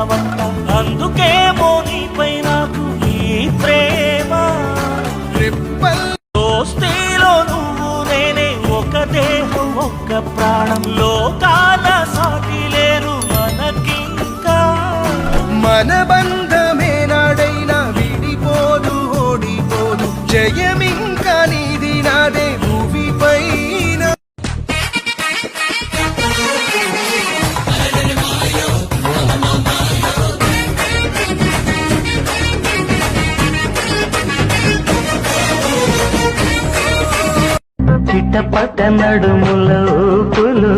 వచ్చావంట అందుకేమో నీపై నాకు ఈ ప్రేమ దోస్తీలో నువ్వు నేనే ఒక దేహం ఒక్క ప్రాణం లోకాల సాటి లేరు మనకింకా మన బంధమే నాడైనా విడిపోదు ఓడిపోదు జయమింకా నీది నాదే భూమి పైన చిట్టపట నడుముల ఊపులు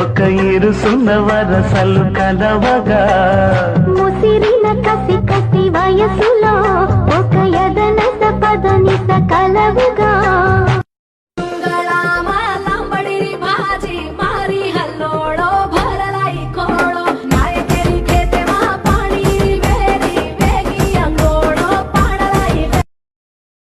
ఒక ఇరుసున్న వరసలు కలవగా ముసిరిన కసి కసి వయసులో ఒక యదనస పదనిస కలవు